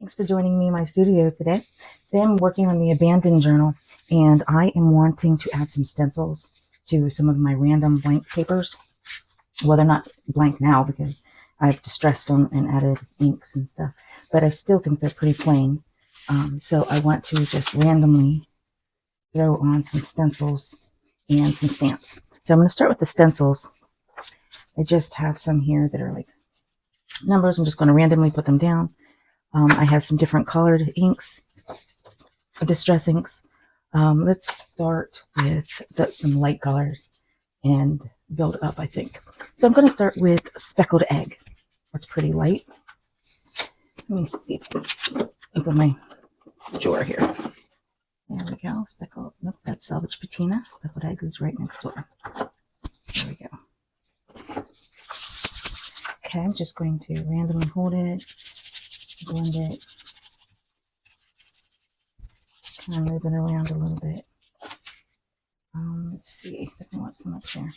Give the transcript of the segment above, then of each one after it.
Thanks for joining me in my studio today. Today I'm working on the abandoned journal, and I am wanting to add some stencils to some of my random blank papers. Well, they're not blank now because I've distressed them and added inks and stuff, but I still think they're pretty plain. So I want to just randomly throw on some stencils and some stamps. So I'm going to start with the stencils. I just have some here that are like numbers. I'm just going to randomly put them down. I have some different colored inks, distress inks. Let's start with some light colors and build up, I think. So I'm going to start with speckled egg. That's pretty light. Let me see if I can open my drawer here. There we go. Speckled, nope, that's salvage patina. Speckled egg is right next door. There we go. Okay, I'm just going to randomly hold it, blend it, just kind of move it around a little bit. Let's see if I want some up there.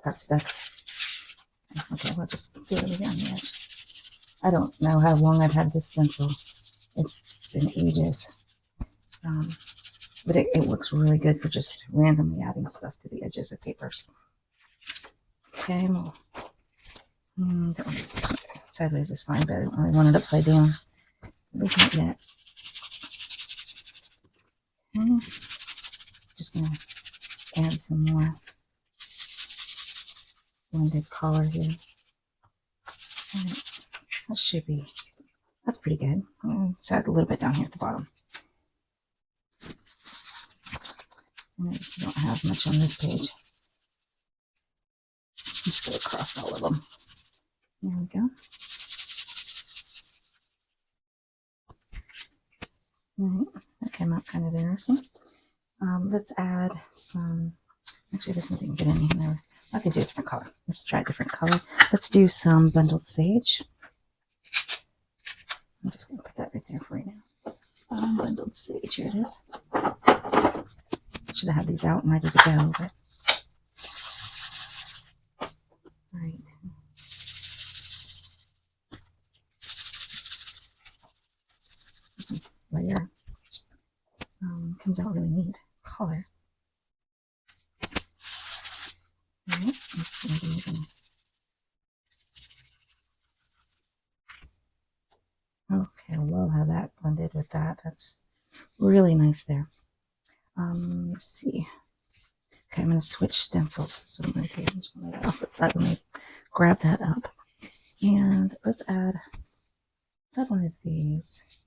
Got stuck. Okay, we'll just do it again on the edge. I don't know how long I've had this stencil. It's been ages. But it works really good for just randomly adding stuff to the edges of papers. Okay, well, sideways is fine, but I don't really want it upside down. At least not yet. Okay. Just gonna add some more blended color here. Right. That should be, that's pretty good. Let's add a little bit down here at the bottom. And I just don't have much on this page. I'm just going to cross all of them. There we go. All right, that came out kind of interesting. Let's add some, actually this didn't get any in there. I could do a different color. Let's try a different color. Let's do some bundled sage. I'm just going to put that right there for right now. Bundled sage, here it is. Should have had these out and ready to go, but all right. This layer comes out really neat. Color. All right, okay, I love how that blended with that. That's really nice there. Let's see. Okay, I'm going to switch stencils. So I'm going to take that off the side. Let me grab that up. And let's add one of these.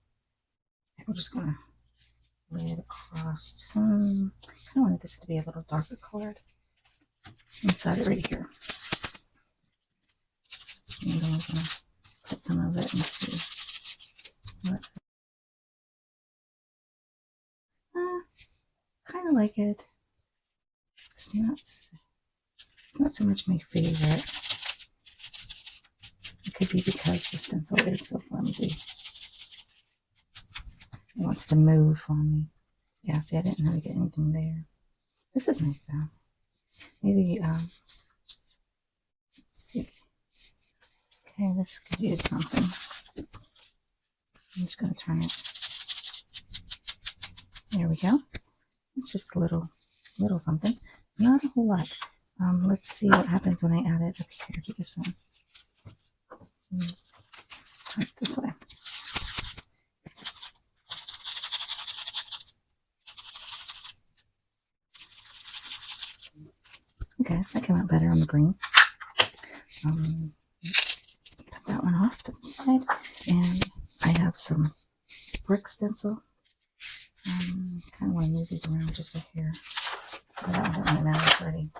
We're just going to lay it across. I kind of wanted this to be a little darker colored. Let's add it right here. So I'm going to put some of it and see what. Kind of like it. It's not so much my favorite. It could be because the stencil is so flimsy. It wants to move on me. Yeah, see, I didn't really get anything there. This is nice though. Maybe, let's see. Okay, this could use something. I'm just going to turn it. There we go. It's just a little something. Not a whole lot. Let's see what happens when I add it up here to this one. Turn it this way. Okay, that came out better on the green. Put that one off to the side. And I have some brick stencil. Kind of want to move these around just a hair. That one doesn't matter already.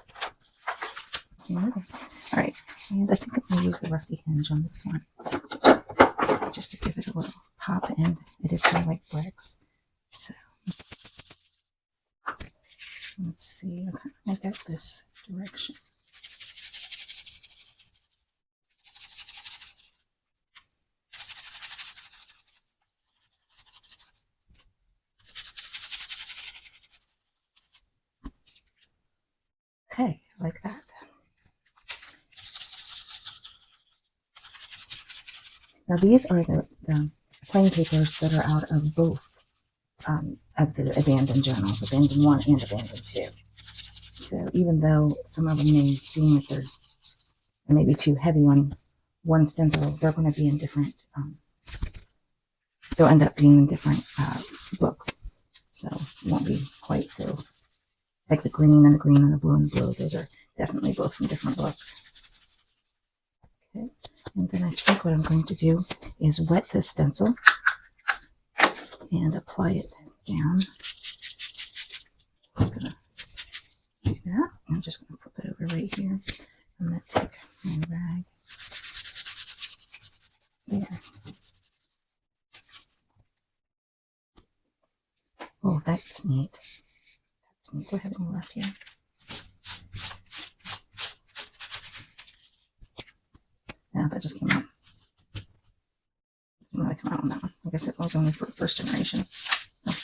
Alright, and I think I'm going to use the rusty hinge on this one. Just to give it a little pop, and it is kind of like bricks. So, let's see. Okay, I got this direction. Okay, like that. Now these are the plain papers that are out of both of the abandoned journals, abandoned 1 and abandoned 2. So even though some of them may seem like they're maybe too heavy on one stencil, they're going to be in different, they'll end up being in different books. So it won't be quite so, like the green and the green and the blue and the blue. Those are definitely both from different books. Okay, and then I think what I'm going to do is wet this stencil and apply it down. I'm just going to do that. I'm just going to flip it over right here. I'm going to take my rag there. Oh, that's neat. That's neat. Do I have any left here? Yeah, that just came out. Didn't really come out on that one. I guess it was only for first generation. Oh.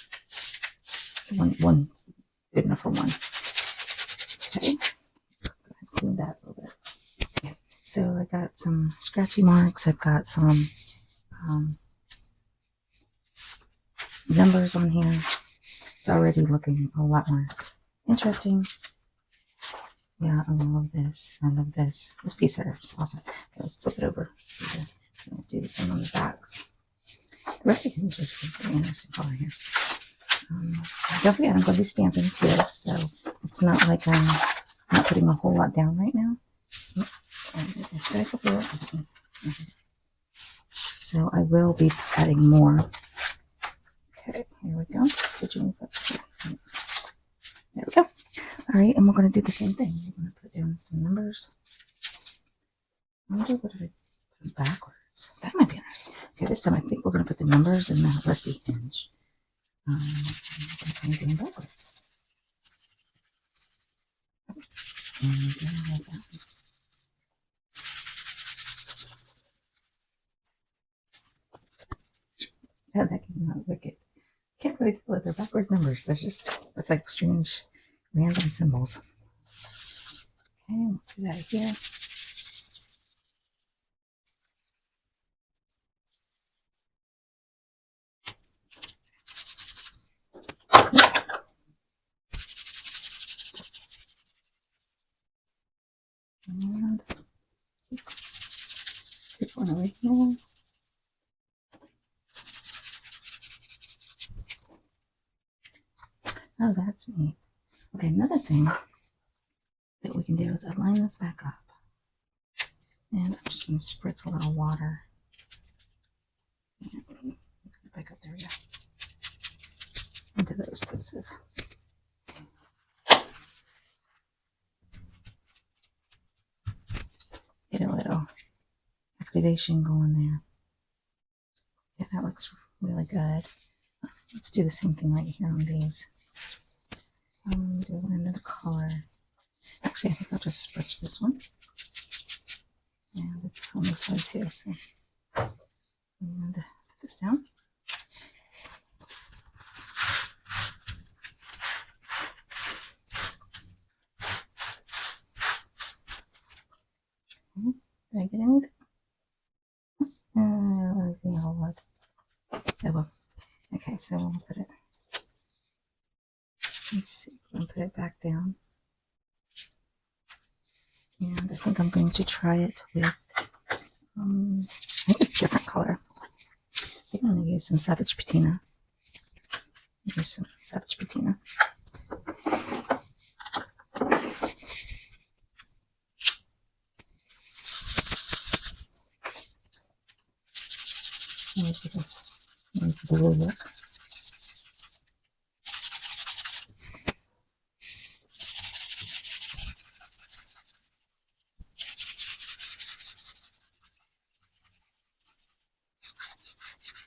One good enough for one. Okay. Clean that a little bit. Okay. So I got some scratchy marks. I've got some numbers on here. It's already looking a lot more interesting. Yeah, I love this. I love this. This piece here is awesome. Okay, let's flip it over. I'll do some on the backs. The rest of these are just very interesting color here. Don't forget, I'm going to be stamping too, so it's not like I'm not putting a whole lot down right now. So I will be adding more. Okay, here we go. Did you move up? There we go. All right, and we're going to do the same thing. We're going to put down some numbers. I wonder what if I put them backwards. That might be interesting. Okay, this time I think we're going to put the numbers in the rusty hinge. I'm going to do them backwards. And like that. Oh, that came out wicked. Can't really tell if they're backward numbers. They're just, it's like strange random symbols. Okay, we'll do that here. And keep one over here. Oh, that's neat. Okay, another thing that we can do is align this back up. And I'm just going to spritz a little water. And back up, there we go. Into those places. Get a little activation going there. Yeah, that looks really good. Let's do the same thing right here on these. Do one another color. Actually, I think I'll just spritz this one. And it's on this side too. So, and put this down. Did I get anything? I don't really see a whole lot. Oh well. Okay, so we'll put it. Let's see. I'm gonna put it back down. And I think I'm going to try it with. I think it's a different color. I think I'm going to use some Savage Patina. Use some Savage Patina. Maybe this nice blue look.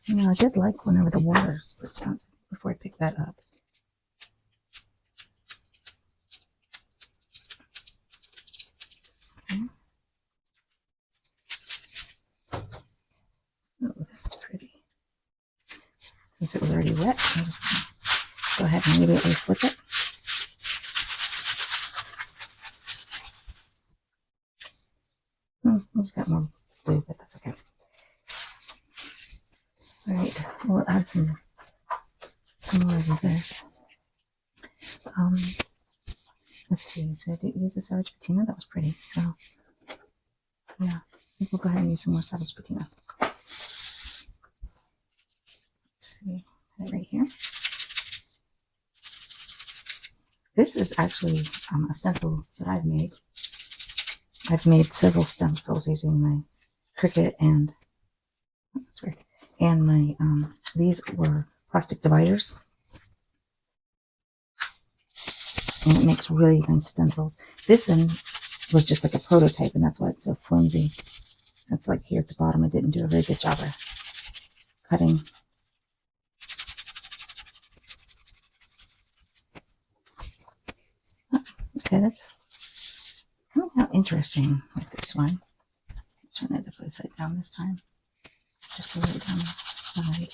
You know, I did like whenever the water splits out before I pick that up. Okay. Oh, that's pretty. Since it was already wet, I'm just going to go ahead and immediately flip it. I just got more blue, but that's okay. All right, we'll add some more of this. Let's see. So I did use the Savage Patina. That was pretty. So yeah, I think we'll go ahead and use some more Savage Patina. Let's see, put it right here. This is actually a stencil that I've made. I've made several stencils using my Cricut and my these were plastic dividers, and it makes really nice stencils. This one was just like a prototype, and that's why it's so flimsy. It's like here at the bottom. I didn't do a very good job of cutting. Okay, that's coming out interesting with this one. I'm trying to put it side down this time. Just a little down the side.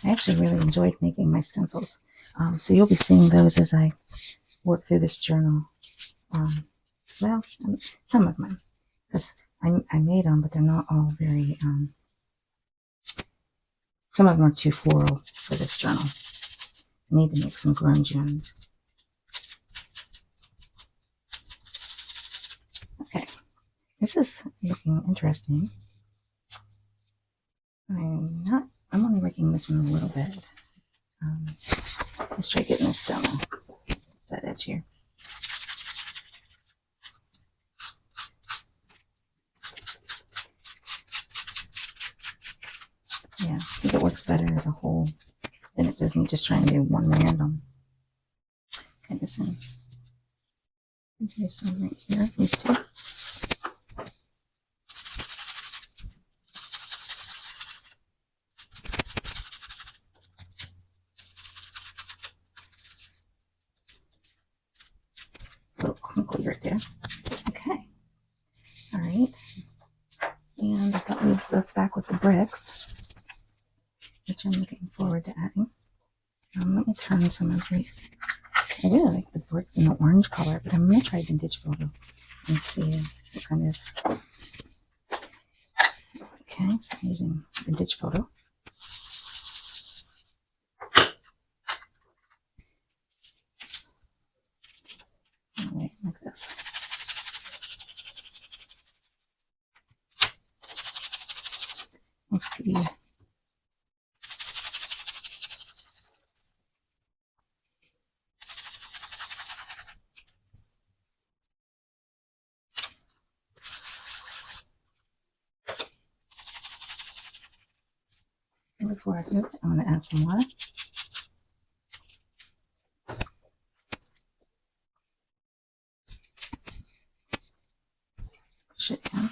I actually really enjoyed making my stencils. So you'll be seeing those as I work through this journal. Well, some of them, because I made them, but they're not all very, some of them are too floral for this journal. I need to make some grungy ones. Okay, this is looking interesting. I'm only liking this one a little bit. Let's try getting this down. That edge here. Yeah, I think it works better as a whole than it does me just trying to do one random kind of thing. Here's some right here, these two. Little crinkly right there. Okay. All right. And that leaves us back with the bricks, which I'm looking forward to adding. Let me turn some of these. I really like the bricks in the orange color, but I'm going to try vintage photo and see what kind of. Okay, so I'm using vintage photo. Right, like this. We'll see. And before I do it, I'm going to add some water. Push it down.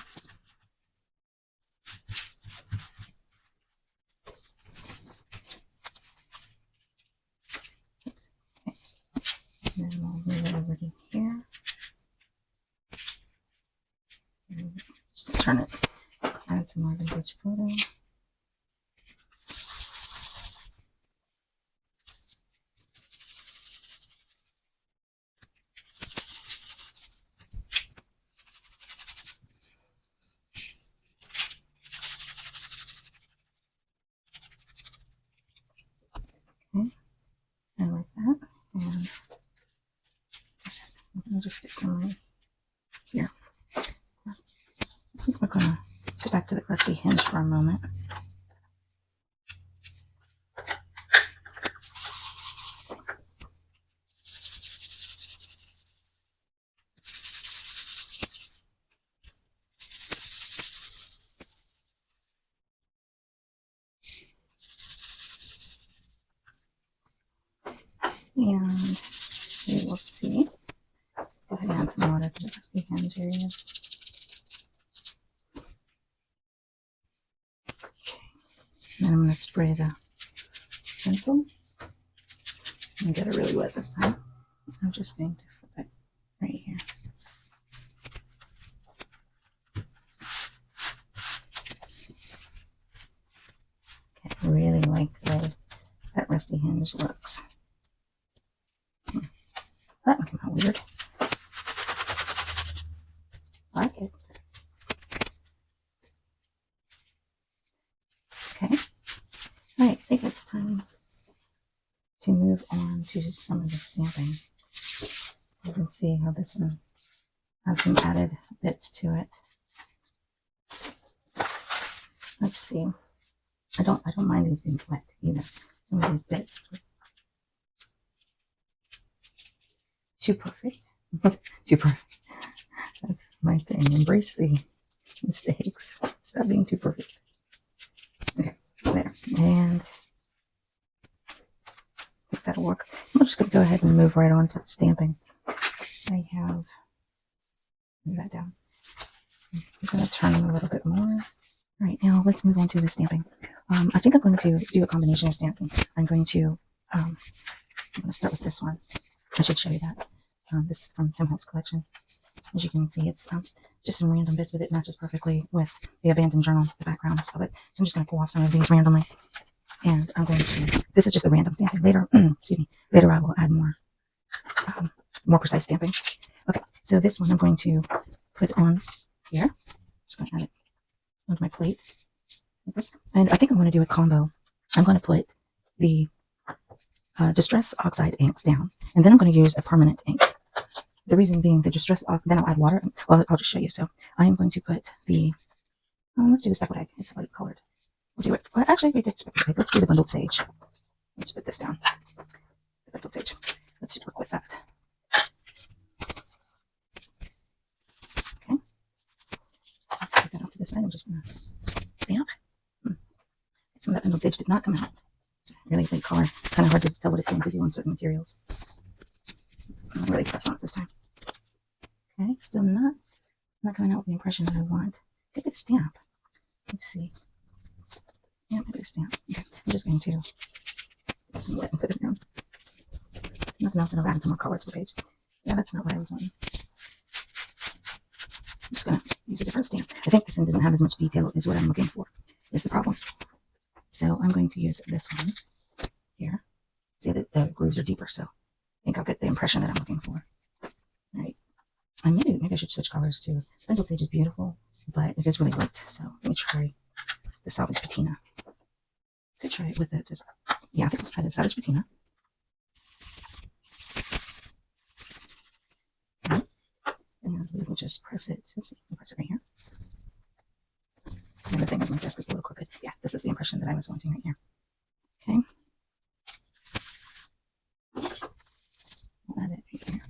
Oops. Okay. And then we'll move it over to here. Just turn it. Add some more vintage photo. Okay. And like that. And just stick some right here. I think we're going to go back to the crusty hinge for a moment. And we will see. Let's go ahead and add some water to the crusty hinge area. And I'm going to spray the stencil. I'm going to get it really wet this time. I'm just going to flip it right here. Okay, I really like the way that rusty hinge looks. That one came out weird. I like it. Okay. All right, I think it's time to move on to some of the stamping. You can see how this one has some added bits to it. Let's see. I don't mind these being wet either. Some of these bits. Too perfect. Too perfect. That's my thing. Embrace the mistakes. Stop being too perfect. Okay, there. And I think that'll work. I'm just going to go ahead and move right on to the stamping. I have, move that down. I'm going to turn them a little bit more. All right, now let's move on to the stamping. I think I'm going to do a combination of stamping. I'm going to start with this one. I should show you that. This is from Tim Holt's collection. As you can see, it's just some random bits, but it matches perfectly with the abandoned journal, the backgrounds of it. So I'm just going to pull off some of these randomly. And I'm going to, this is just a random stamping. Later, excuse me, later I will add more precise stamping. Okay, so this one I'm going to put on here. Just going to add it onto my plate. Like this. And I think I'm going to do a combo. I'm going to put the Distress Oxide inks down, and then I'm going to use a permanent ink. The reason being the Distress, then I'll add water. Well, I'll just show you. So I am going to put the, let's do the speckled egg. It's light colored. We'll do it. Well, actually, we did speckled egg. Let's do the bundled sage. Let's put this down. The bundled sage. Let's work with that. Okay. Let's put that off to the side. I'm just going to stamp. Some of that bundled sage did not come out. It's really light color. It's kind of hard to tell what it's going to do on certain materials. I'm really press on it this time. Okay, still not coming out with the impression that I want. Maybe a stamp. Let's see. Yeah, maybe a stamp. Okay, I'm just going to put some wet and put it down. Nothing else, and I've added some more color to the page. Yeah, that's not what I was wanting. I'm just going to use a different stamp. I think this one doesn't have as much detail as what I'm looking for, is the problem. So I'm going to use this one here. See that the grooves are deeper, so I think I'll get the impression that I'm looking for. All right. And maybe I should switch colors too. Bundled sage is beautiful, but it is really light. So let me try the salvage patina. Could try it with it. Yeah, I think let's try the salvage patina. Okay. And we will just press it. Let's see, press it right here. And the thing is, my desk is a little crooked. Yeah, this is the impression that I was wanting right here. Okay. I'll add it right here.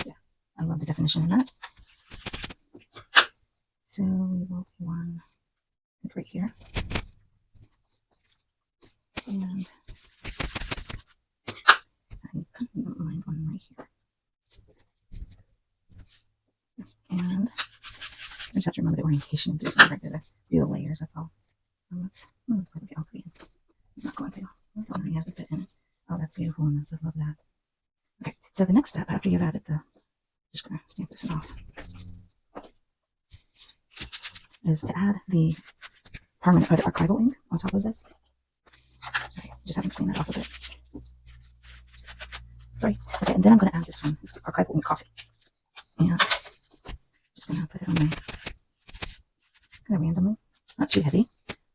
Yeah, I love the definition of that. So we will do one right here. And I kind of don't mind one right here. And I just have to remember the orientation of this one right there to do the layers, that's all. Let's put the alphabet in. I'm not going to. I don't really have to fit in it. Oh, that's beautiful in this. I love that. Okay, so the next step after you've added the, just going to stamp this off, is to add the permanent archival ink on top of this. Sorry, just having to clean that off a bit. Sorry. Okay, and then I'm going to add this one. It's the archival ink coffee. And just going to put it on my, kind of randomly, not too heavy,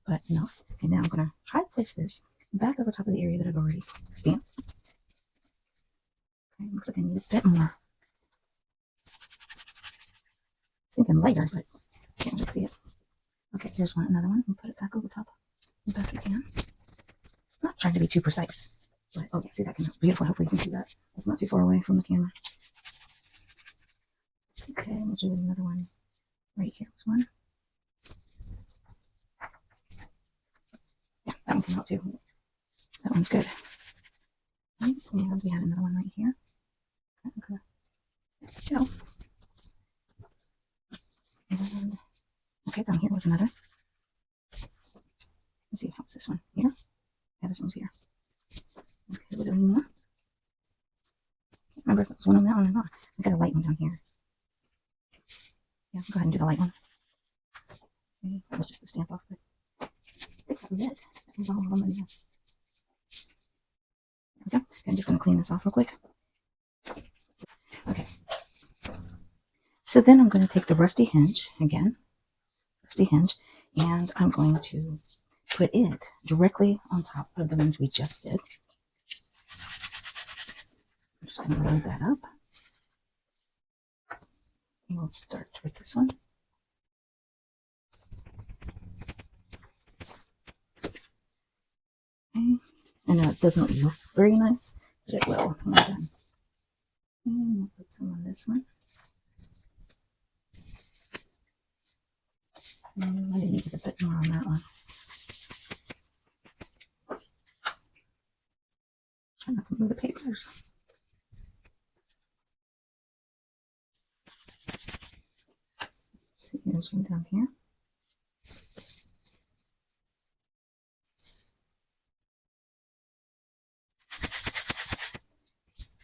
but enough. And now I'm going to try to place this back over top of the area that I've already stamped. Okay, looks like I need a bit more. It's thinking lighter, but I can't really see it. Okay, here's another one. And put it back over top as best we can. Not trying to be too precise, but oh yeah, see that came out beautiful. Hopefully you can see that. It's not too far away from the camera. Okay, we'll do another one right here. This one. Yeah, that one came out too. That one's good. And we have another one right here. Okay, there we go. And okay, down here was another. Let's see, how's this one here? Yeah, this one's here. Okay, was there any more? Can't remember if it was one on that one or not. I got a light one down here. Yeah, I'll go ahead and do the light one. Okay, that was just the stamp off, but I think that was it. That was all of them in there. There we go. Okay, I'm just going to clean this off real quick. Okay. So then I'm going to take the rusty hinge again, and I'm going to put it directly on top of the ones we just did. I'm just going to load that up. And we'll start with this one. Okay. I know it doesn't look very nice, but it will when I'm done. And we'll put some on this one. And I need to get a bit more on that one. Try not to move the papers. Let's see, there's one down here.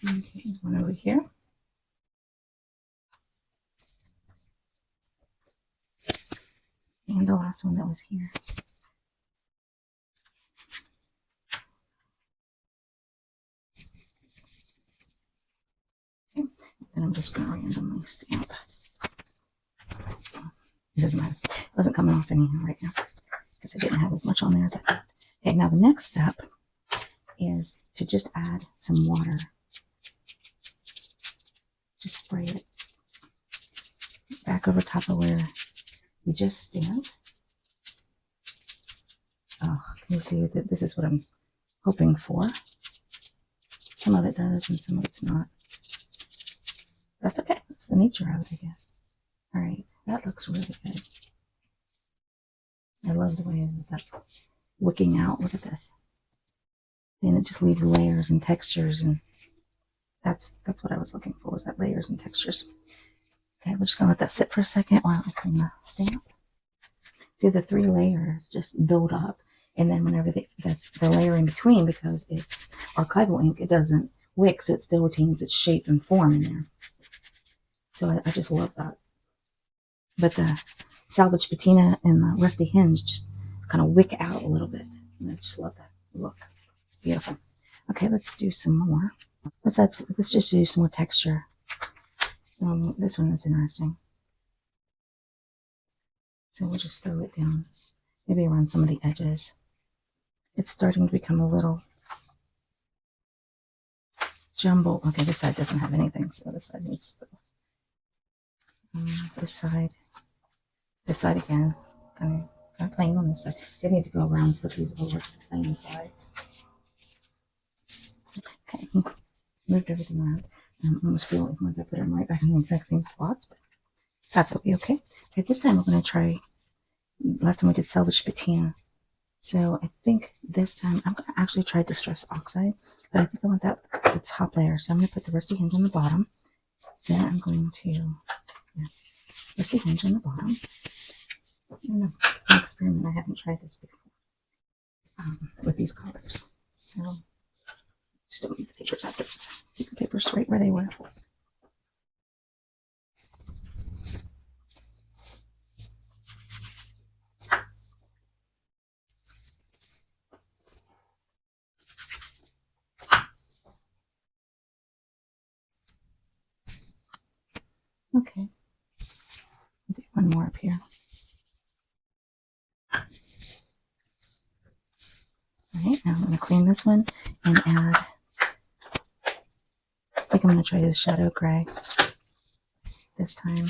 Okay, one over here. And the last one that was here. Okay. Then I'm just going to randomly stamp. It doesn't matter. It wasn't coming off anyhow right now because I didn't have as much on there as I thought. Okay, now the next step is to just add some water. Just spray it back over top of where we just stamped. Oh, can you see that this is what I'm hoping for? Some of it does and some of it's not. That's okay. That's the nature of it, I guess. All right, that looks really good. I love the way that's wicking out. Look at this. And it just leaves layers and textures, and that's what I was looking for, was that layers and textures. Okay, we're just gonna let that sit for a second while I clean the stamp. See, the 3 layers just build up, and then whenever the layer in between, because it's archival ink, it doesn't wick, so it still retains its shape and form in there. So I just love that. But the salvage patina and the rusty hinge just kind of wick out a little bit. And I just love that look. It's beautiful. Okay, let's do some more. Let's just do some more texture. This one is interesting. So we'll just throw it down, maybe around some of the edges. It's starting to become a little jumbled. Okay, this side doesn't have anything, so this side needs the, this side again, kind of plain on this side. They need to go around, put these over to the plain sides. Okay, moved everything around. I almost feel like I'm going to put them right back in the exact same spots, but that's okay. Okay, this time we're going to try. Last time we did salvage patina, so I think this time I'm going to actually try distress oxide, but I think I want that the top layer. So I'm going to put the rusty hinge on the bottom. Then I'm going to rusty hinge on the bottom. I don't know, it's an experiment. I haven't tried this before with these colors. So just don't move the papers afterwards. Keep the papers right where they were. Okay, I'll do one more up here. Alright, now I'm going to clean this one and add, I think I'm going to try this shadow gray this time.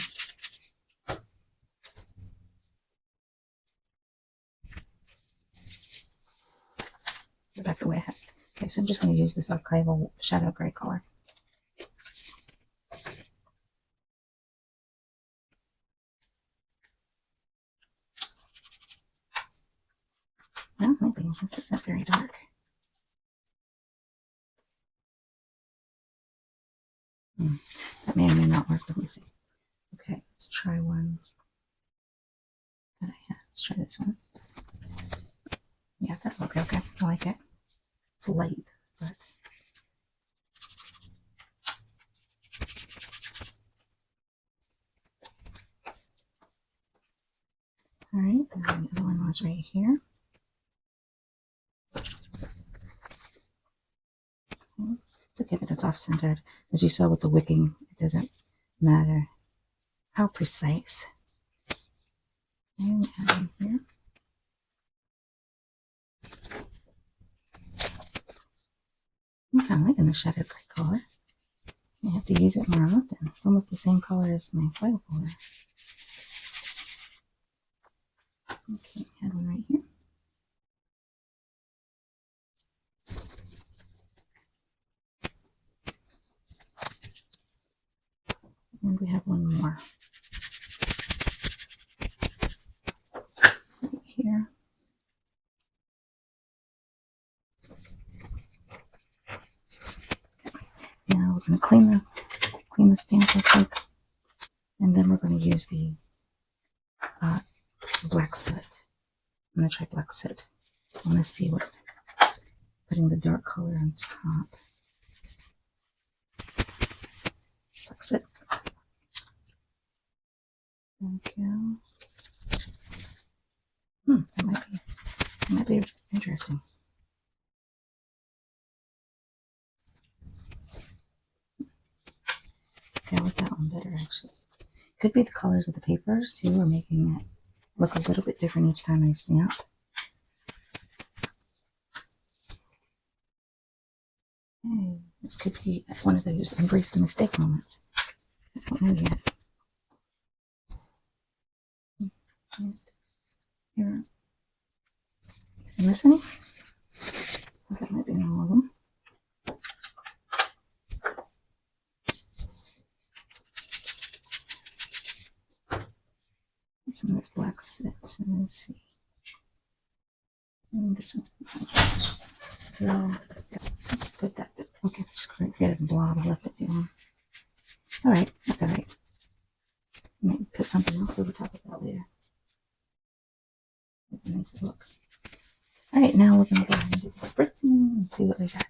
Go back the way I had. Okay, so I'm just going to use this archival shadow gray color. Well, maybe this isn't very dark. That may or may not work. Let me see. Okay, let's try one that I had. Let's try this one. Yeah, that'll look okay. I like it. It's light, but all right. And the other one was right here. It's okay that it's off-centered. As you saw with the wicking, it doesn't matter. how precise. And add in here. I'm kind of liking the shadow gray color. I have to use it more often. It's almost the same color as my foil folder. Okay, add one right here. And we have one more right here. Now we're going to clean the stamp real quick, and then we're going to use the black soot. I'm going to try black soot. I want to see what putting the dark color on top. Black soot. There we go. That might be interesting. Okay, I like that one better actually. Could be the colors of the papers too are making it look a little bit different each time I stamp. Hey, this could be one of those embrace the mistake moments. I don't know yet. Here. Am I missing any? That might be all of them. Some of this black soot. So let's see. And this one. So let's put that. Okay, just create a blob. I left it too long. All right, that's all right. Maybe put something else over top of that later. That's a nice look. All right, now we're gonna go ahead and do the spritzing and see what we got.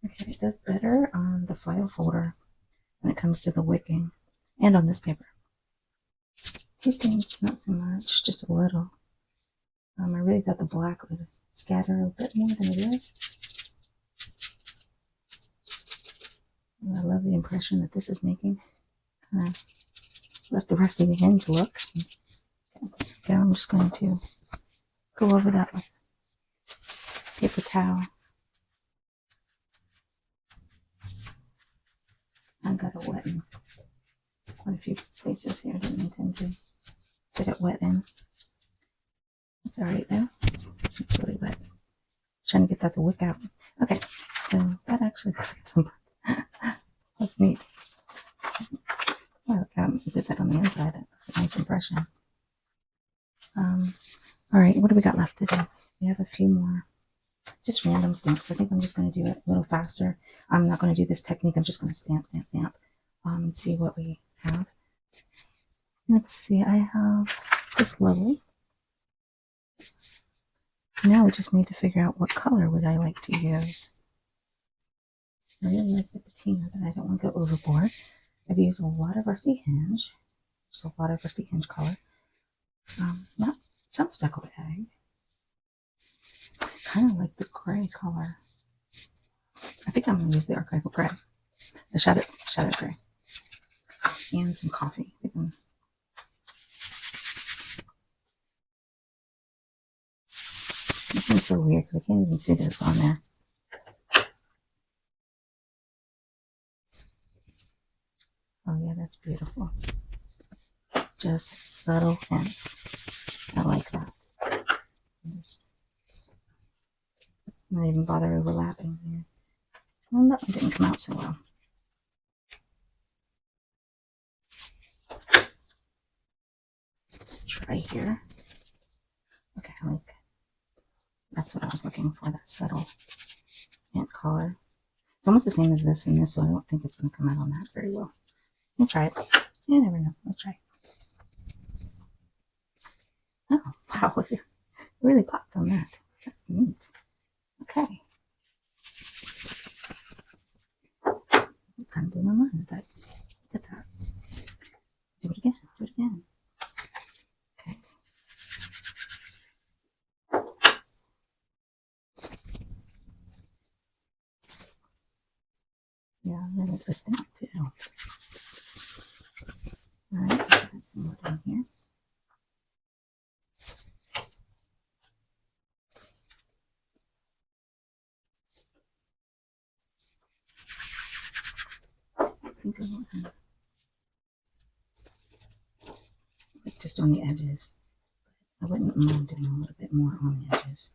Okay, it does better on the file folder when it comes to the wicking, and on this paper. Tasting, not so much, just a little. I really thought the black would scatter a bit more than it is. And I love the impression that this is making. Kind of left the rest of the hinge look. Okay, I'm just going to go over that with a paper towel. I got it wet in quite a few places here. I didn't intend to get it wet in. It's alright though. It's really wet. Trying to get that to wick out. Okay, so that actually looks like that's neat. Well, I did that on the inside. That's a nice impression. Alright, what do we got left to do? We have a few more just random stamps. I think I'm just going to do it a little faster. I'm not going to do this technique. I'm just going to stamp, and see what we have. Let's see, I have this lovely. Now we just need to figure out what color would I like to use. I really like the patina, but I don't want to go overboard. I've used a lot of rusty hinge. There's a lot of rusty hinge color. Not some speckled egg. Kind of like the gray color. I think I'm going to use the archival gray. The shadow gray. And some coffee. This seems so weird because I can't even see that it's on there. Oh yeah, that's beautiful. Just subtle hints. I like that. Just not even bother overlapping here. Well, that one didn't come out so well. Let's try here. Okay, I like that. That's what I was looking for, that subtle ant color. It's almost the same as this and this, so I don't think it's going to come out on that very well. We'll try it. You never know. Let's try it. Oh, wow. It really popped on that. That's neat. Okay. It kind of blew my mind with that. Did that. Do it again. Do it again. Okay. stamp too. All right, let's add some more down here. Like just on the edges. I wouldn't mind doing a little bit more on the edges.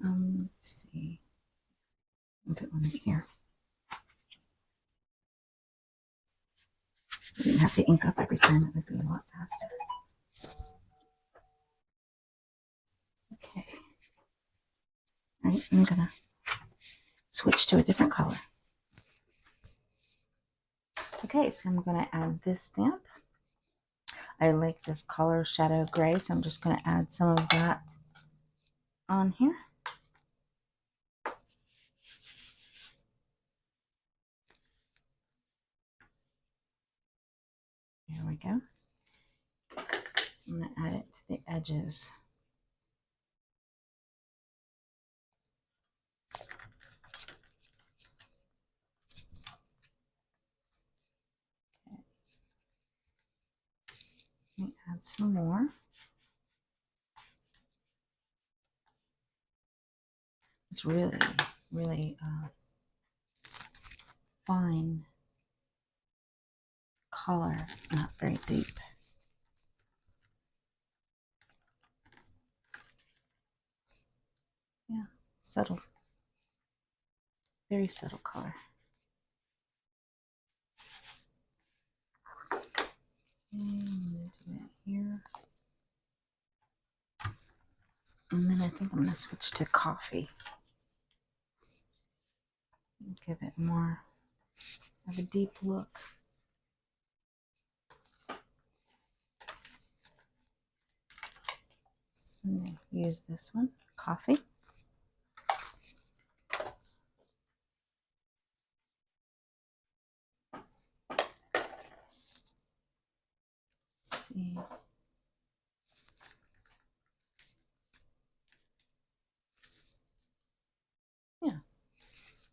Let's see. I'll put one in here. I didn't have to ink up every time. It would be a lot faster. Okay. All right, I'm gonna switch to a different color. Okay, so I'm gonna add this stamp. I like this color shadow gray, so I'm just gonna add some of that on here. There we go. I'm going to add it to the edges. Okay. Let me add some more. It's really, really fine color, not very deep. Yeah, subtle. Very subtle color. Okay, I'm going to do it here. And then I think I'm going to switch to coffee. Give it more of a deep look. And then use this one, coffee. Let's see. Yeah,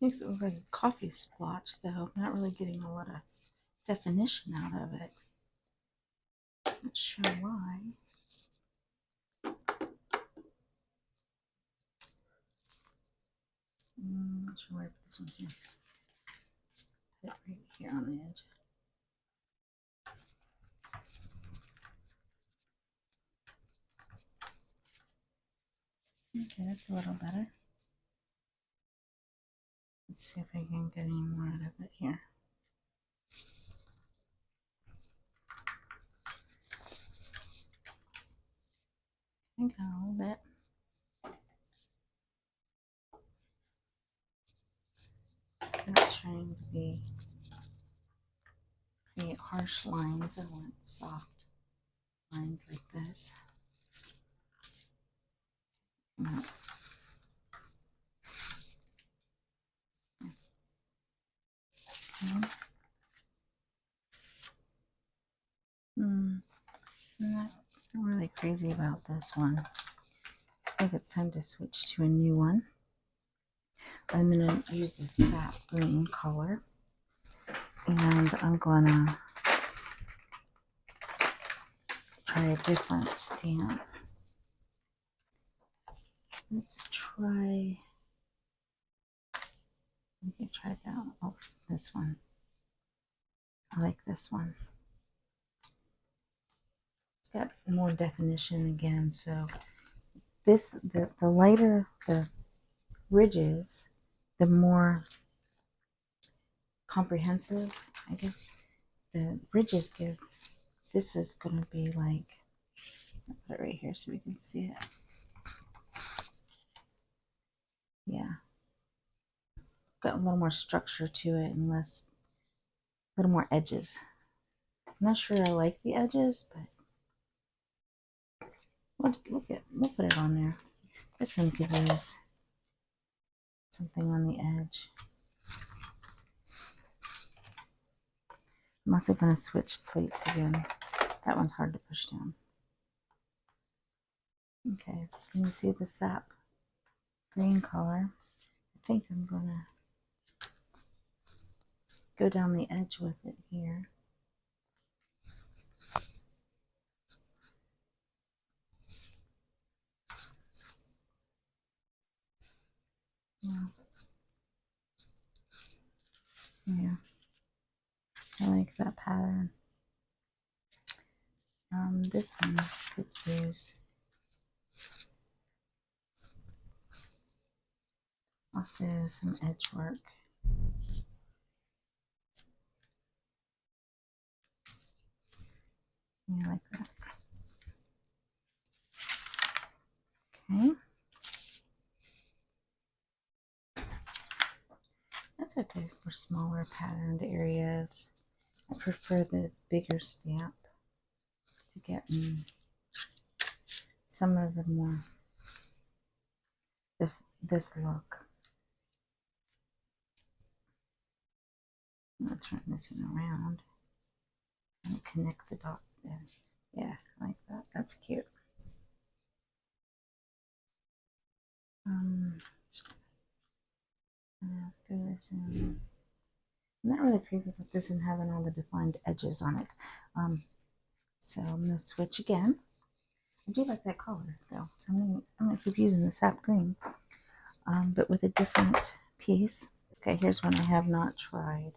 makes it look like a coffee splotch, though. I'm not really getting a lot of definition out of it. Not sure why. Not sure where I put this one here. Put it right here on the edge. Okay, that's a little better. Let's see if I can get any more out of it here. I got a little bit. I'm not trying to create harsh lines. I want soft lines like this. I'm not really crazy about this one. I think it's time to switch to a new one. I'm going to use this sap green color, and I'm going to try a different stamp. Let's try, we can try that one. Oh, this one. I like this one. It's got more definition again, so this, the lighter the ridges, the more comprehensive, I guess, the ridges give. This is going to be like, I'll put it right here so we can see it. Yeah. Got a little more structure to it and less, a little more edges. I'm not sure I like the edges, but we'll put it on there. This one could use something on the edge. I'm also going to switch plates again. That one's hard to push down. Okay, can you see the sap green color? I think I'm gonna go down the edge with it here. Yeah, I like that pattern. This one could use also some edge work. Yeah, I like that. Okay. That's okay for smaller patterned areas. I prefer the bigger stamp to get in some of the more this look. I'm going to turn this around and connect the dots there. Yeah, I like that. That's cute. Just gonna throw this in. I'm not really crazy about this and having all the defined edges on it. So I'm going to switch again. I do like that color though, so I'm gonna keep using the sap green, but with a different piece. Okay, here's one I have not tried.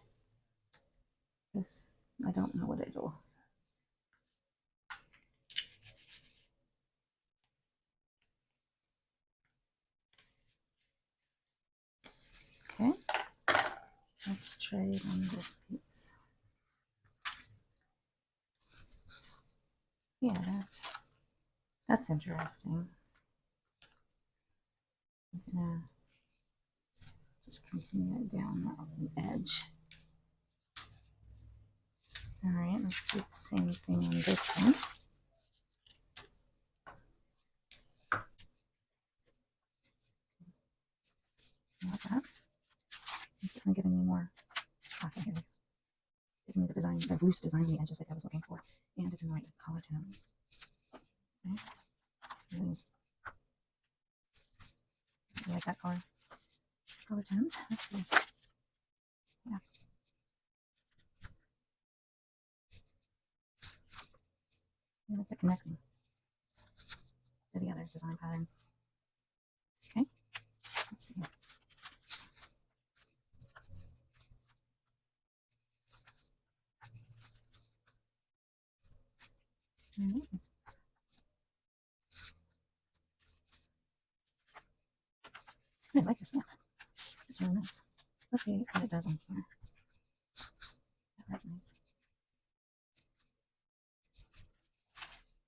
This, I don't know what it'll. Okay, let's try it on this piece. Yeah, that's interesting. I'm gonna just continue it down that edge. All right, let's do the same thing on this one. Like that. Let's see if I can get any more. Okay, here we go. Giving me the design, the loose design on the edges like I was looking for, and it's in the right color tone. Okay. Really, really like that color tones. Let's see. Yeah. I like the connecting to the other design pattern. Okay. Let's see. Right. I like this snap. It's really nice. Let's see what it does on here. Yeah, that's nice.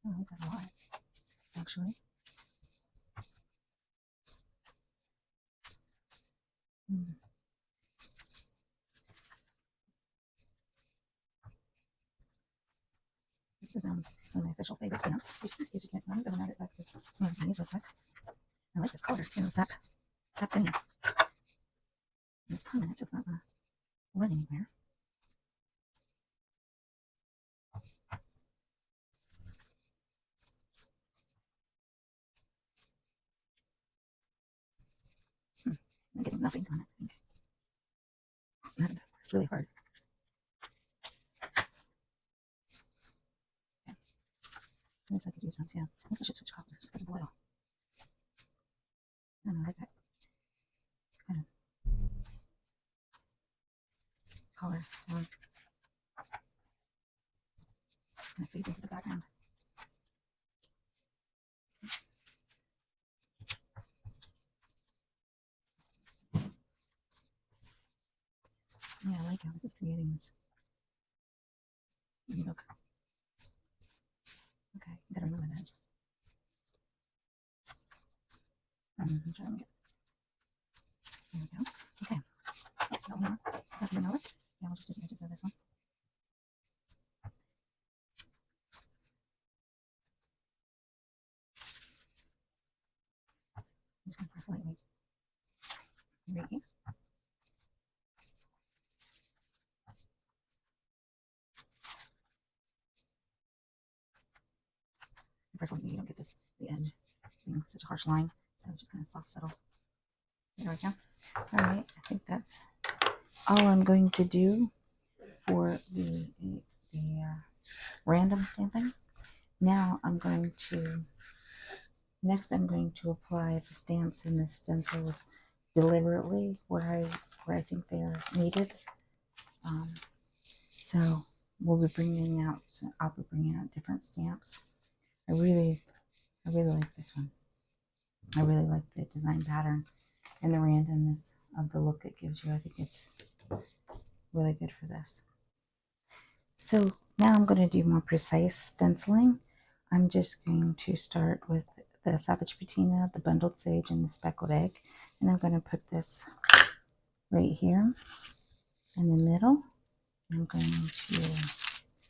I like that a lot, actually. This is one of my official favorite stamps. You should get one, but I'm add it back to some of these real quick. I like this color, you know, sap green. And it's permanent, so it's not gonna run anywhere. I'm getting nothing on it, I think. It's really hard. Okay. I guess I could use some too. I think I should switch colors for the blue. I don't know, I like that kind of color. Kind of fades into the background. Yeah, I like how this is creating this look. Okay, I gotta remember that. I'm trying to get. There we go. Okay. So now, let me know it. Yeah, we'll just do the edges of this one. I'm just gonna press lightly right here. Press lightly, you don't get this the edge. using such a harsh line. So just kind of soft settle. There we go. All right, I think that's all I'm going to do for the random stamping. Now I'm going to apply the stamps and the stencils deliberately where I think they are needed. So I'll be bringing out different stamps. I really like this one. I really like the design pattern and the randomness of the look it gives you. I think it's really good for this. So now I'm going to do more precise stenciling. I'm just going to start with the Savage Patina, the Bundled Sage, and the Speckled Egg. And I'm going to put this right here in the middle. I'm going to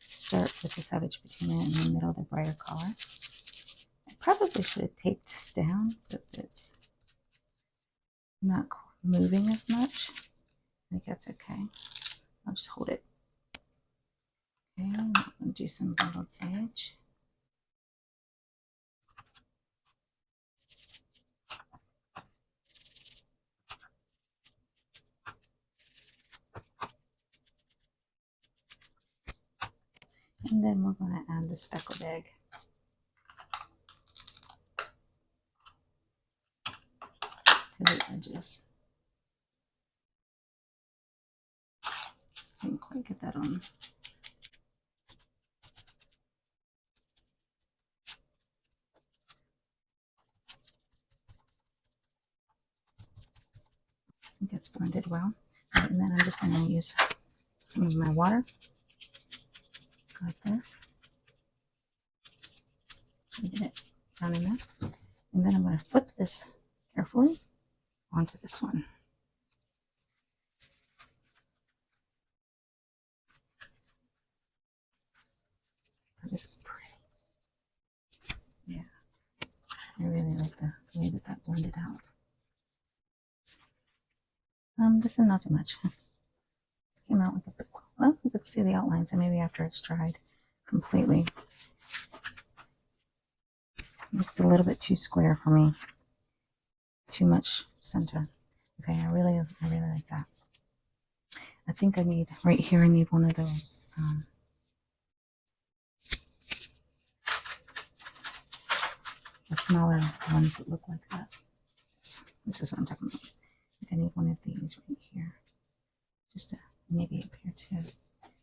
start with the Savage Patina in the middle, the brighter color. I probably should have taped this down so that it's not moving as much. I think that's okay. I'll just hold it. Okay, I'm going to do some Bundled Sage. And then we're going to add the Speckled Egg. To the edges. I didn't quite get that on. I think it's blended well. Right, and then I'm just going to use some of my water, like this. Get it down in there. And then I'm going to flip this carefully onto this one. This is pretty. Yeah, I really like the way that blended out. This is not so much. This came out with a bit, well, you could see the outline, so maybe after it's dried completely. It's a little bit too square for me. Too much center. Okay, I really like that. I think I need, right here, I need one of those the smaller ones that look like that. This is what I'm talking about. I think I need one of these right here. Just to maybe up here too.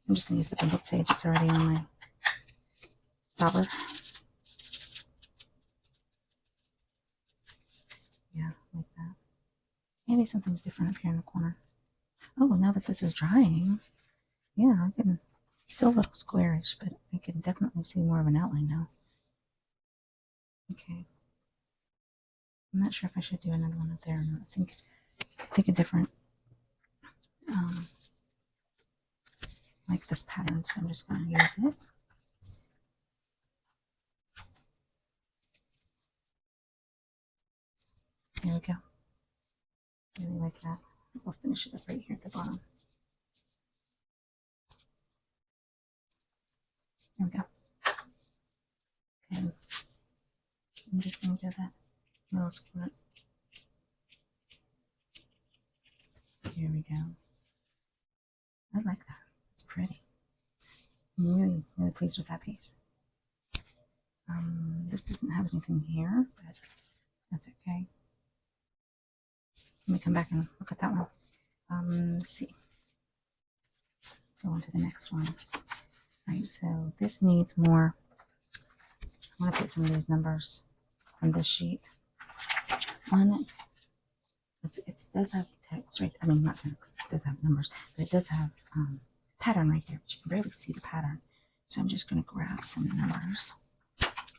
I'm just going to use the Bundled Sage. It's already on my dauber. Yeah, like that. Maybe something's different up here in the corner. Oh, now that this is drying, yeah, I can, still a little squarish, but I can definitely see more of an outline now. Okay. I'm not sure if I should do another one up there or not. I think a different, like this pattern, so I'm just going to use it. Here we go. Really like that. I'll finish it up right here at the bottom. There we go. Okay. I'm just going to do that little squirt. Here we go. I like that. It's pretty. I'm really pleased with that piece. This doesn't have anything here, but that's okay. Let me come back and look at that one. Let's see. Go on to the next one. Right, so this needs more. I want to put some of these numbers on this sheet. On it does have text, right? I mean, not text. It does have numbers, but it does have pattern right there. But you can barely see the pattern. So I'm just going to grab some numbers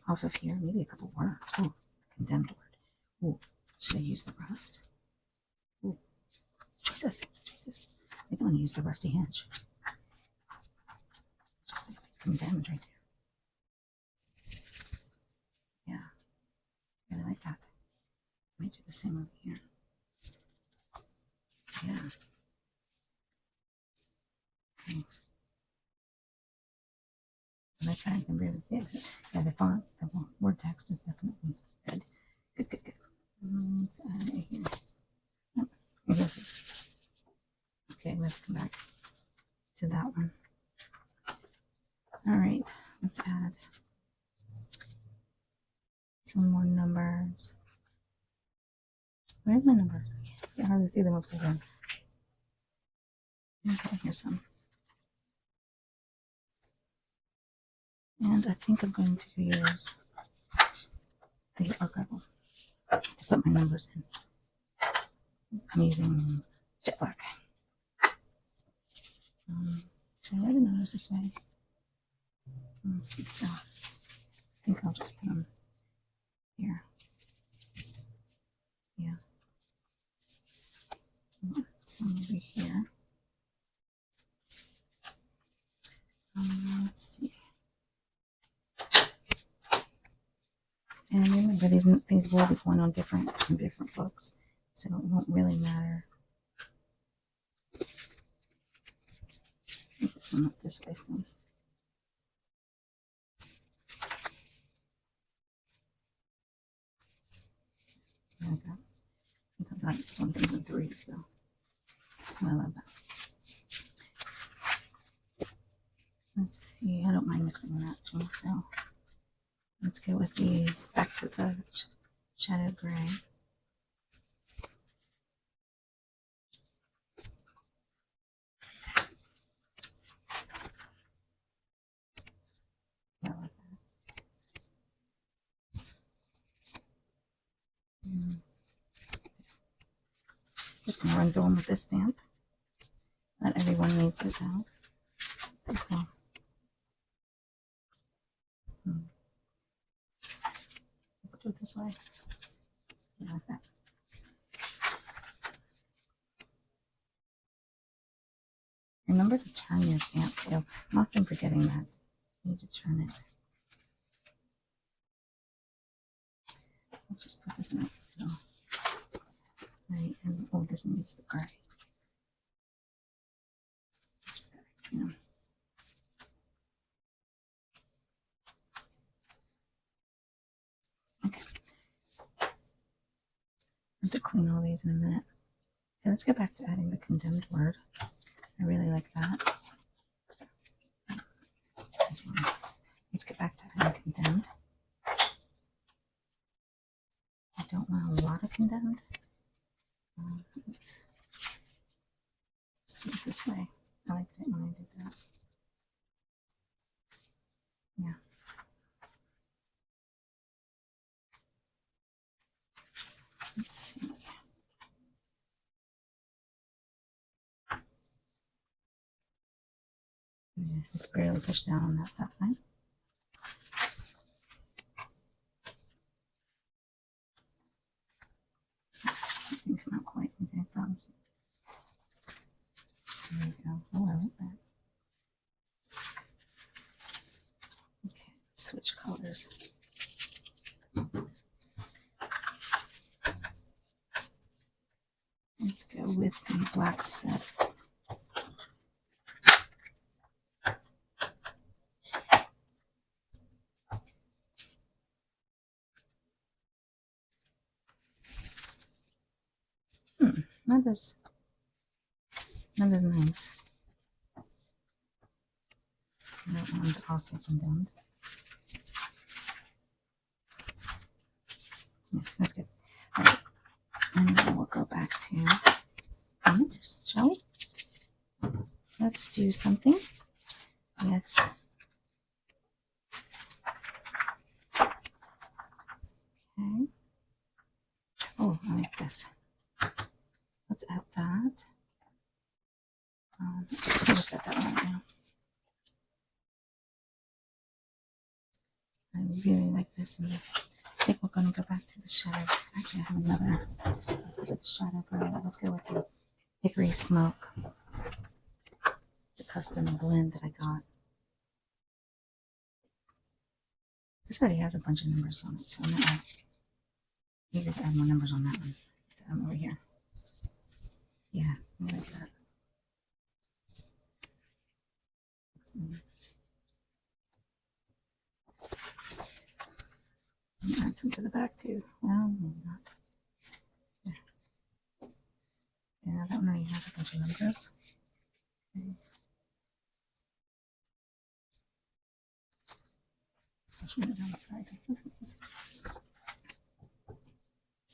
off of here. Maybe a couple words. Oh, condemned word. Oh, should I use the rust? Oh, Jesus. I don't want to use the rusty hinge. Just like condemned right there. Yeah, really like that. I might do the same over here. Yeah. Okay. I like that. I can barely see it. Yeah, the font, the word text is definitely good. Let's add it here. Oh, okay, let's come back to that one. All right, let's add some more numbers. Where's my numbers? I can't hardly see them upside down. Okay, here's some. And I think I'm going to use the archival to put my numbers in. I'm using jet black. Should I write the numbers this way? No, I think I'll just put them here. Yeah. Some over here. Let's see. And remember, these will be going on different books, so it won't really matter. Put some up this way, some. There we go. I think I've got some things in threes, though. I love that. Let's see. I don't mind mixing and matching, so let's go with the back to the shadow gray. Yeah, I like that. Just gonna run going with this stamp. Not everyone needs it though. Okay. Do it this way. Yeah, like that. Remember to turn your stamp too. I'm often forgetting that. You need to turn it. Let's just put this in the middle. Right, and oh, this needs the gray. Yeah. Okay. I have to clean all these in a minute. Okay, let's get back to adding the condemned word. I really like that. This one. Let's get back to adding condemned. I don't want a lot of condemned. Let's do it this way. I liked it when I did that. Yeah. Let's see. Yeah, it's barely pushed down on that time. It didn't come out quite. Okay, thumbs. There we go. Oh, I like that. Okay, switch colors. Let's go with the black set. That is nice. I don't want to also condemned. Yeah, that's good. All right. And then we'll go back to images, shall we? Let's do something with okay. Oh, I like this. Let's add that. I'll just add that one right now. I really like this. And I think we're going to go back to the shadow. Actually, I have another. Instead of shadow gray, let's go with the hickory smoke. It's a custom blend that I got. This already has a bunch of numbers on it, so I'm gonna maybe add more numbers on that one. Let's add them over here. Yeah, I like that. Looks nice. Add some to the back too. Well, maybe not. have a bunch of numbers. Okay.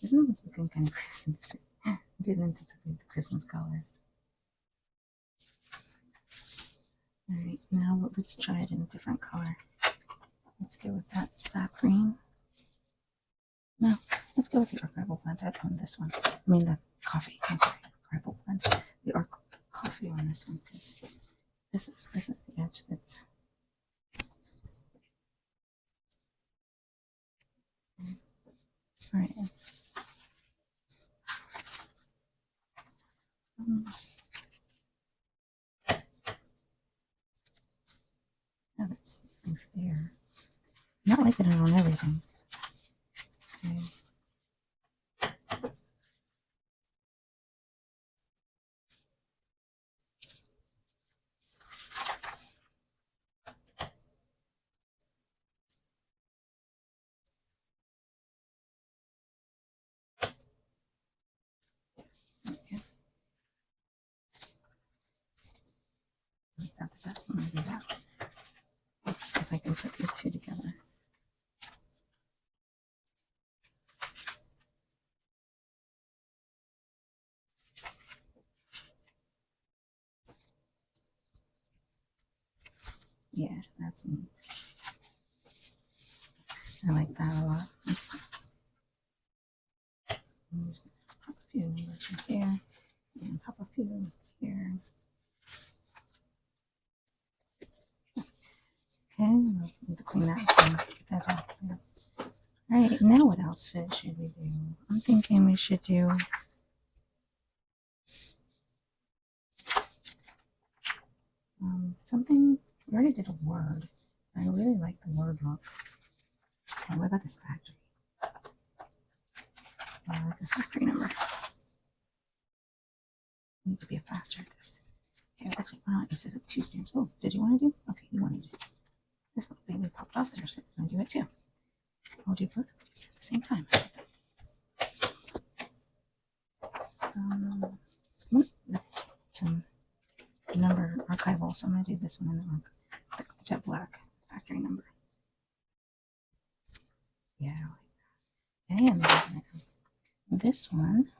Isn't this looking kind of Christmas? I didn't anticipate the Christmas colors. Alright, now let's try it in a different color. Let's go with that sap green. No, let's go with the archival blend on this one. I mean the coffee. I'm sorry, archival blend. The coffee on this one because this is the edge that's. All right. Now that's things there. Not liking it on everything. Okay. Not the best. I'm gonna do that. Let's see if I can put these two together. Yeah, that's neat. I like that a lot. Just pop a few numbers in here and pop a few here. Okay, we'll need to clean that and get that all clear. Alright, now what else should we do? I'm thinking we should do something. We already did a word. I really like the word look. Okay, what about this factory? I like the factory number. I need to be faster at this. Okay, actually, why don't you set up 2 stamps? Oh, did you want to do? Okay, you want to do. This little baby popped off there, so I'm going to do it too. I'll do both of these at the same time. Some number archival, so I'm going to do this one in the jet black factory number. Yeah, I like that. And this one,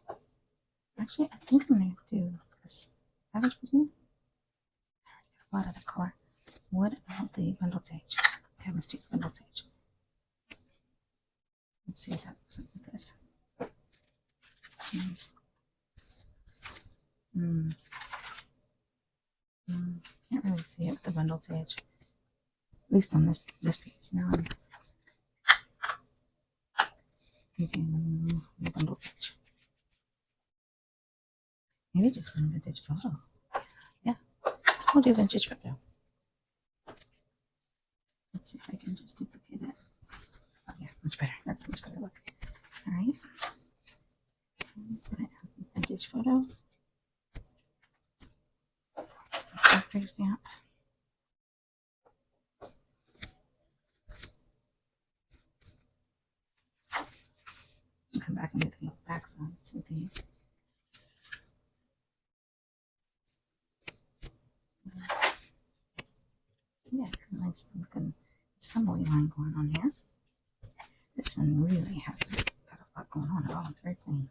actually, I think I'm going to do this savage blue. A lot of the color. What about the bundle sage? Okay, let's do bundle sage. Let's see what that looks like with this. Can't really see it with the bundle sage. At least on this piece. Now I'm thinking the bundle sage. Maybe just some vintage photo. Yeah, we'll do vintage photo. Let's see if I can just duplicate it. Oh yeah, much better. That's a much better look. Alright. Vintage photo. Factory stamp. I'll come back and do the back sides with these. Yeah, nice looking assembly line going on here. This one really hasn't got a lot going on at all. It's very plain.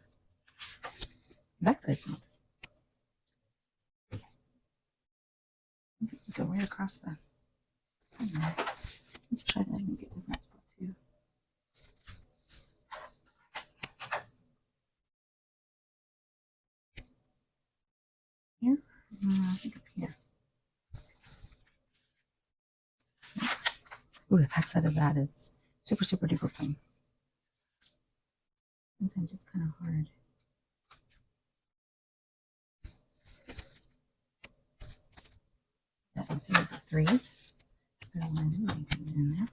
Backside not. Go right across the. Let's try that and get the different spot too. Here? I think up here. Ooh, the backside of that is super duper plain. Sometimes it's kind of hard. That is series of 3s. I don't want to do anything in there.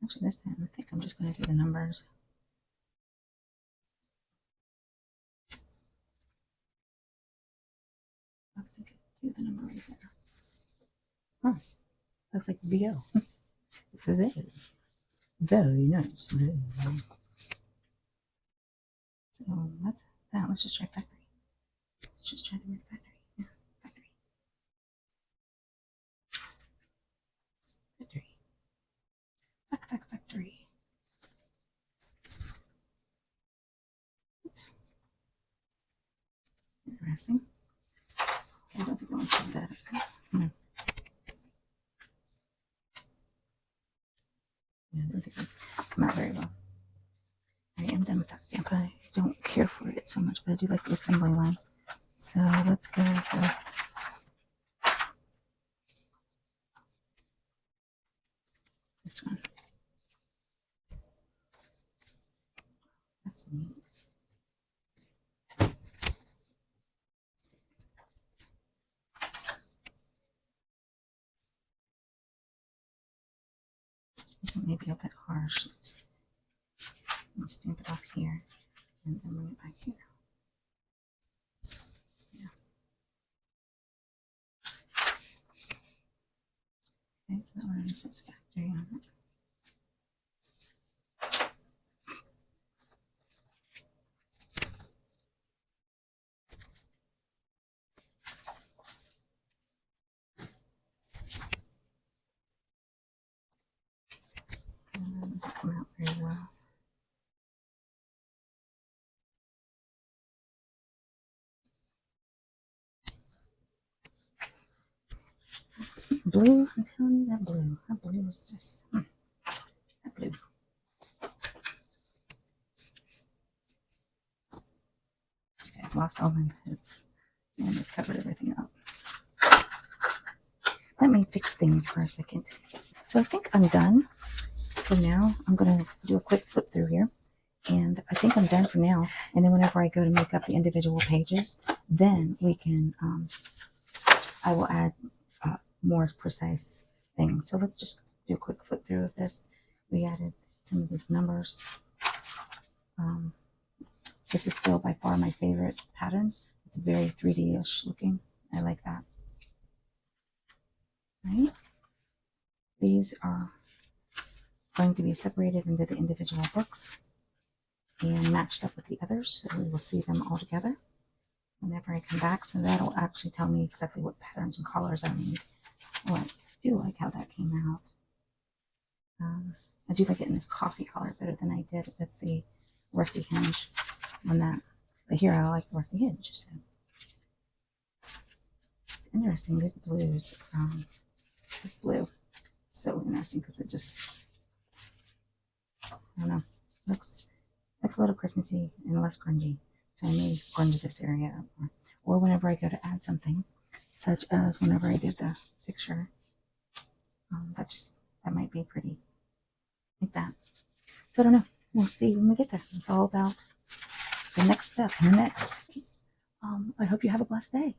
Actually, this time I think I'm just going to do the numbers. I think I do the number right there. Huh. Looks like VO. very, very nice. So that's that. Let's just try factory. Let's just try the word factory. Yeah, factory. Factory. Factory. That's interesting. Okay, I don't think I want to do that. No. Yeah, I don't think it's come out very well. I am done with that stamp. I don't care for it so much, but I do like the assembly line. So let's go with this one. That's neat. This may be a bit harsh. Let me stamp it off here and then bring it back here. Yeah. Okay, so that one says factory on it. Doesn't come out very well. Blue, I'm telling you, that blue. That blue is just that blue. Okay, I've lost all my notes and I've covered everything up. Let me fix things for a second. So I think I'm done for now. I'm gonna do a quick flip through here. And I think I'm done for now. And then whenever I go to make up the individual pages, then we can, I will add more precise things. So let's just do a quick flip through of this. We added some of these numbers. This is still by far my favorite pattern. It's very 3D-ish looking. I like that. Right? These are going to be separated into the individual books and matched up with the others, so we will see them all together whenever I come back. So that'll actually tell me exactly what patterns and colors I need. Oh, I do like how that came out. I do like it in this coffee color better than I did with the rusty hinge on that. But here I like the rusty hinge. So it's interesting, these blues. This blue is so interesting because it just, I don't know, looks a little Christmassy and less grungy. So I may grunge this area up more. Or whenever I go to add something, such as whenever I did the picture, that might be pretty like that. So I don't know. We'll see when we get there. It's all about the next step and the next. I hope you have a blessed day.